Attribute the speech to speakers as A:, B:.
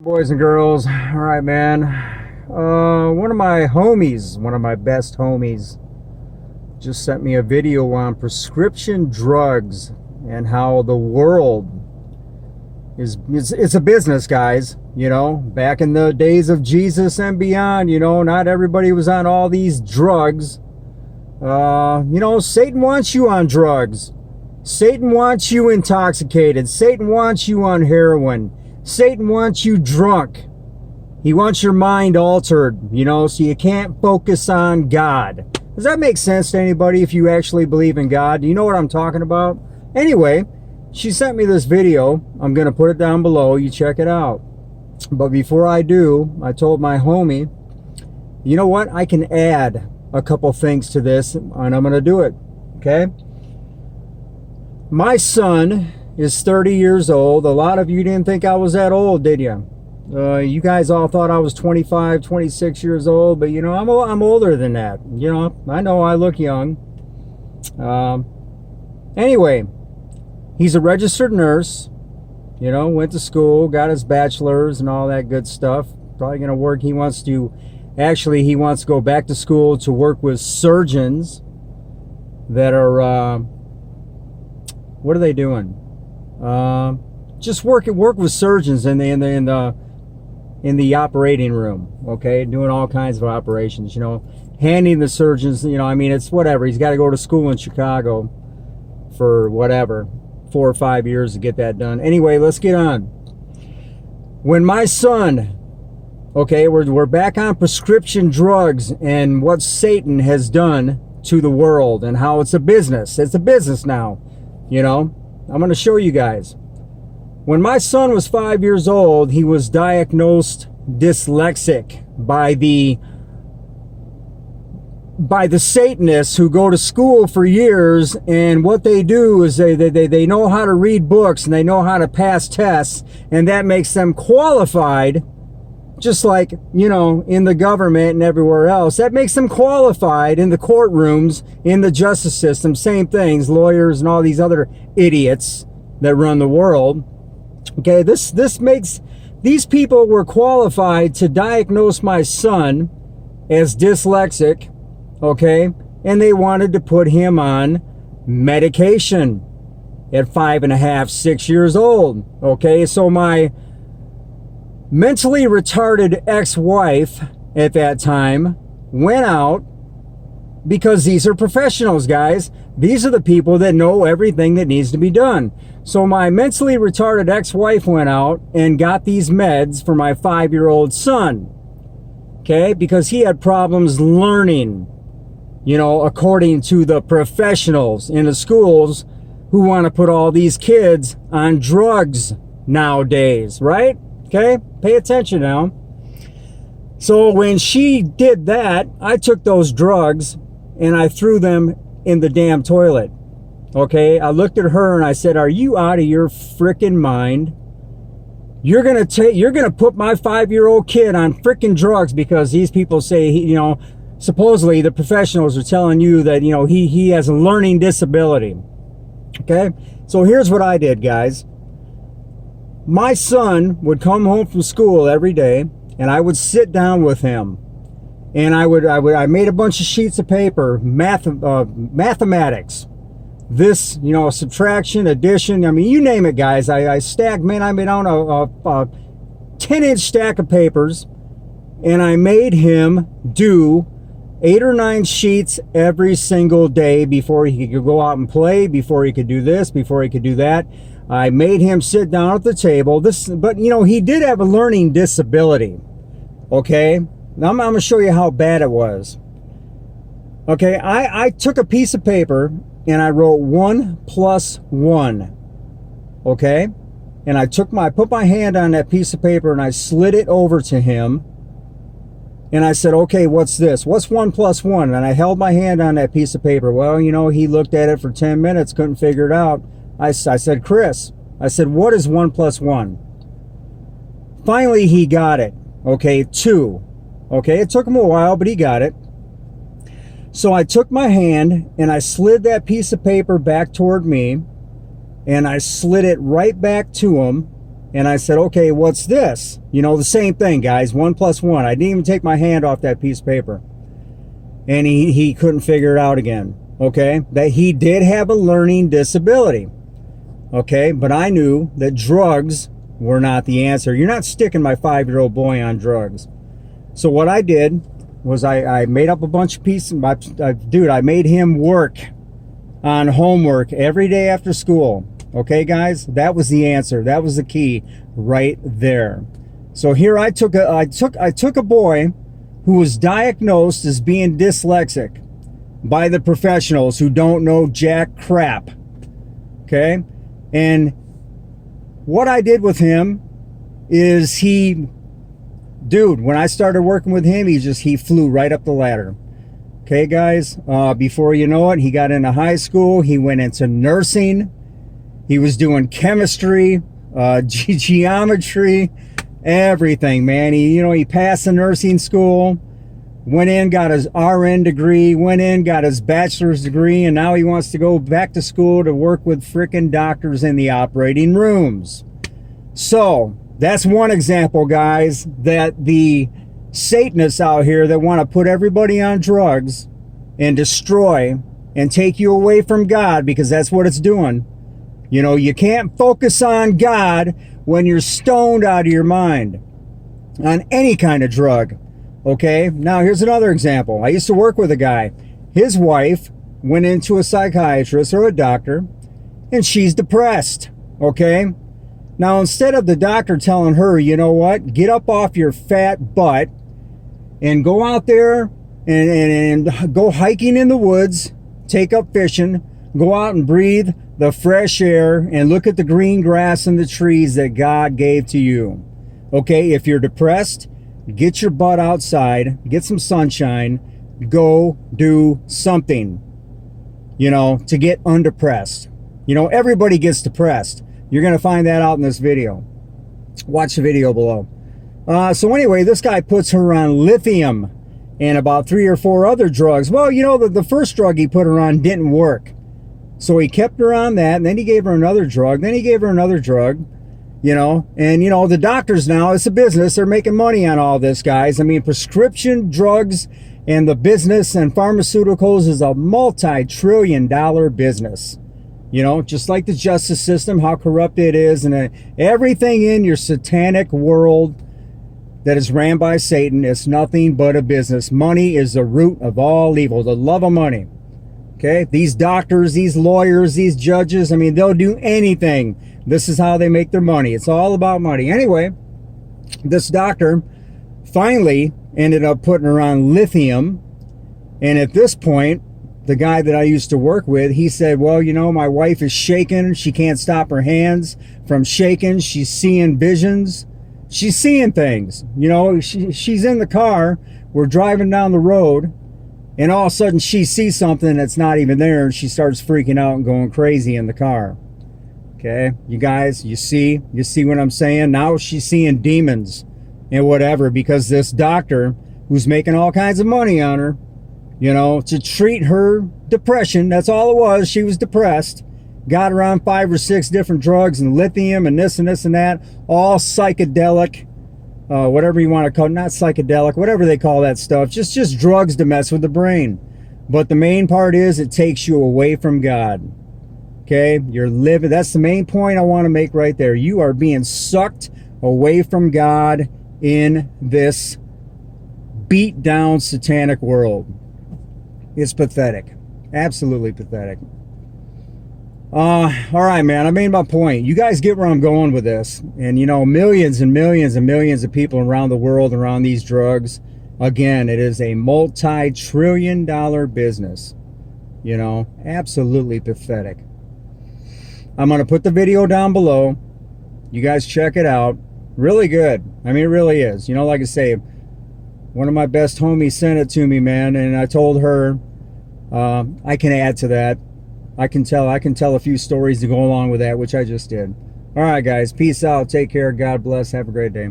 A: Boys and girls, all right, man. One of my homies, one of my best homies, just sent me a video on prescription drugs and how the world is it's a business, guys. You know, back in the days of Jesus and beyond, you know, not everybody was on all these drugs. You know, Satan wants you on drugs. Satan wants you intoxicated. Satan wants you on heroin. Satan wants you drunk. He wants your mind altered, you know, so you can't focus on God. Does that make sense to anybody if you actually believe in God? Do you know what I'm talking about? Anyway, she sent me this video. I'm going to put it down below. You check it out. But before I do, I told my homie, you know what? I can add a couple things to this, and I'm going to do it. Okay? My son is 30 years old. A lot of you didn't think I was that old, did you? You guys all thought I was 25, 26 years old, but you know, I'm older than that. You know I look young. Anyway, he's a registered nurse. You know, went to school, got his bachelor's and all that good stuff. Probably going to work. He wants to go back to school to work with surgeons that are, what are they doing? Just work with surgeons in the operating room, okay, doing all kinds of operations, you know, handing the surgeons, you know, I mean, it's whatever. He's got to go to school in Chicago for whatever, 4 or 5 years to get that done. Anyway, let's get on. When my son, okay, we're back on prescription drugs and what Satan has done to the world and how it's a business. It's a business now, you know. I'm going to show you guys. When my son was 5 years old, he was diagnosed dyslexic by the Satanists who go to school for years, and what they do is they know how to read books and they know how to pass tests, and that makes them qualified, just like, you know, in the government and everywhere else. That makes them qualified in the courtrooms, in the justice system, same things, lawyers and all these other idiots that run the world. Okay, this makes, these people were qualified to diagnose my son as dyslexic, okay, and they wanted to put him on medication at 5.5, 6 years old. Okay, so my mentally retarded ex-wife at that time went out, because these are professionals, guys. These are the people that know everything that needs to be done. So my mentally retarded ex-wife went out and got these meds for my 5-year-old son, okay, because he had problems learning, you know, according to the professionals in the schools who want to put all these kids on drugs nowadays, right? Okay, pay attention now. So when she did that, I took those drugs and I threw them in the damn toilet. Okay, I looked at her and I said, "Are you out of your freaking mind? You're gonna put my 5-year-old kid on freaking drugs because these people say you know, supposedly the professionals are telling you that, you know, he has a learning disability." Okay, so here's what I did, guys. My son would come home from school every day, and I would sit down with him, and I made a bunch of sheets of paper, mathematics, this, you know, subtraction, addition, I mean, you name it, guys. I stacked, man, I made down a 10-inch stack of papers, and I made him do 8 or 9 sheets every single day before he could go out and play, before he could do this, before he could do that. I made him sit down at the table. But you know, he did have a learning disability. Okay, now I'm going to show you how bad it was. Okay, I took a piece of paper and I wrote 1 + 1. Okay, and I put my hand on that piece of paper and I slid it over to him. And I said, "Okay, what's this? What's 1 + 1? And I held my hand on that piece of paper. Well, you know, he looked at it for 10 minutes, couldn't figure it out. I said, "Chris," I said, "what is 1 + 1? Finally, he got it. Okay, 2. Okay, it took him a while, but he got it. So I took my hand and I slid that piece of paper back toward me, and I slid it right back to him, And I said, okay, what's this? You know, the same thing, guys, 1 + 1. I didn't even take my hand off that piece of paper. And he couldn't figure it out again, okay? That he did have a learning disability, okay? But I knew that drugs were not the answer. You're not sticking my 5-year-old boy on drugs. So what I did was I made up a bunch of pieces. Dude, I made him work on homework every day after school. Okay, guys, that was the answer. That was the key right there. So here I took a boy who was diagnosed as being dyslexic by the professionals who don't know jack crap. Okay, and what I did with him is dude, when I started working with him, he flew right up the ladder. Okay, guys, before you know it, he got into high school. He went into nursing. He was doing chemistry, geometry, everything, man. He passed the nursing school, went in, got his RN degree, went in, got his bachelor's degree, and now he wants to go back to school to work with frickin' doctors in the operating rooms. So that's one example, guys, that the Satanists out here that want to put everybody on drugs and destroy and take you away from God, because that's what it's doing. You know, you can't focus on God when you're stoned out of your mind on any kind of drug. Okay, now here's another example. I used to work with a guy. His wife went into a psychiatrist or a doctor, and she's depressed. Okay, now instead of the doctor telling her, you know what, get up off your fat butt and go out there and go hiking in the woods, take up fishing, go out and breathe the fresh air and look at the green grass and the trees that God gave to you. Okay, if you're depressed, get your butt outside, get some sunshine, go do something, you know, to get undepressed. You know, everybody gets depressed. You're going to find that out in this video. Watch the video below. So anyway, this guy puts her on lithium and about 3 or 4 other drugs. Well, you know, the first drug he put her on didn't work. So he kept her on that, and then he gave her another drug, then he gave her another drug, you know. And, you know, the doctors now, it's a business. They're making money on all this, guys. I mean, prescription drugs and the business and pharmaceuticals is a multi-trillion-dollar business. You know, just like the justice system, how corrupt it is, and everything in your satanic world that is ran by Satan is nothing but a business. Money is the root of all evil, the love of money. Okay, these doctors, these lawyers, these judges, I mean, they'll do anything. This is how they make their money. It's all about money. Anyway, this doctor finally ended up putting her on lithium. And at this point, the guy that I used to work with, he said, well, you know, my wife is shaking. She can't stop her hands from shaking. She's seeing visions. She's seeing things. You know, she's in the car. We're driving down the road. And all of a sudden she sees something that's not even there, and she starts freaking out and going crazy in the car. Okay, you guys, you see what I'm saying? Now she's seeing demons and whatever, because this doctor who's making all kinds of money on her, you know, to treat her depression, that's all it was. She was depressed. Got her on 5 or 6 different drugs and lithium and this and this and that, all psychedelic. Whatever you want to call it, not psychedelic, whatever they call that stuff, just drugs to mess with the brain. But the main part is it takes you away from God. Okay, you're living, that's the main point I want to make right there. You are being sucked away from God in this beat down satanic world. It's pathetic, absolutely pathetic. All right, man, I made my point. You guys get where I'm going with this. And, you know, millions and millions and millions of people around the world are on these drugs. Again, it is a multi-trillion-dollar business. You know, absolutely pathetic. I'm going to put the video down below. You guys check it out. Really good. I mean, it really is. You know, like I say, one of my best homies sent it to me, man. And I told her, I can add to that. I can tell a few stories to go along with that, which I just did. All right, guys. Peace out. Take care. God bless. Have a great day.